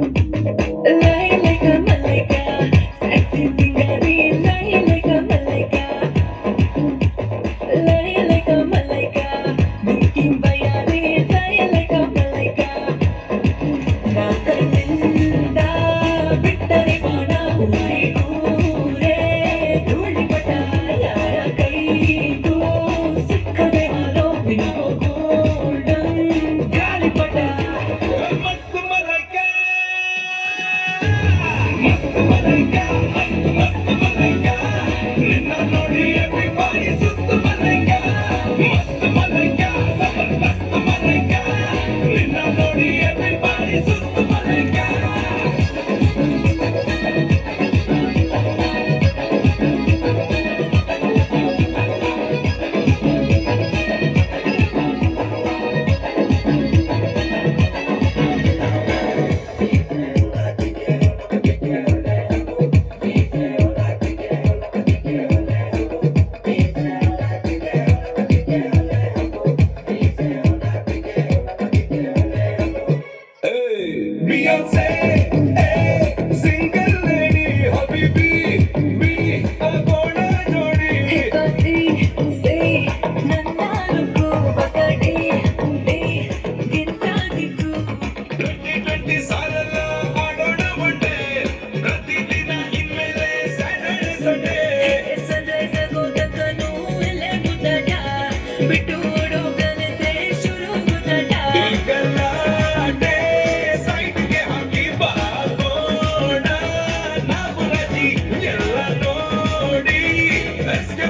Lie like a malaika, sexy singari, lie like a malaika, lie like a malaika, milky bayani, lie like a malaika. Na kanninda bittare bana, uri ure, dhuli pata, yara kaigu, sikkade halo, bingo golden, gali pata. मस्त मलाइका मस्त मलाइका मस्त मलाइका ನಿನ್ನ ನೋಡಿ everybody ಸುಸ್ತು ಮಲಾಯ್ಕಾ ಮಸ್ತ್ ಮಲಾಯ್ಕಾ ಜಬರ್ದಸ್ತ್ ಮಲಾಯ್ಕಾ ನಿನ್ನ ನೋಡಿ everybody ಸುಸ್ತು ಮಲಾಯ್ಕಾ Beyonce, hey, single lady, Habibi, me, Agona Jodi. Kasi say nandaluku bakadi undi gintagiku 2020 ಸಾಲಲ್ಲ ಆಡೋಣ ಒಂದೇ ಪ್ರತಿದಿನ ಇನ್ಮೇಲೆ ಸ್ಯಾಟರ್ಡೆ ಸಂಡೇ ಸದೈಸ ಗೋದಕನು ಎಲೆ ಗುದಡ ಬಿಟ್ಟು ಓಡೋಗಲದೆ ಶುರು ಗುದಡ ಗಲಾಟೆ ಸೈಡ್ಗೆ ಹಾಕಿ ಬಾಗೋಣ ನಾವು ರಜಿ ಎಲ್ಲ ನೋಡಿ ಎಸ್ಕೆ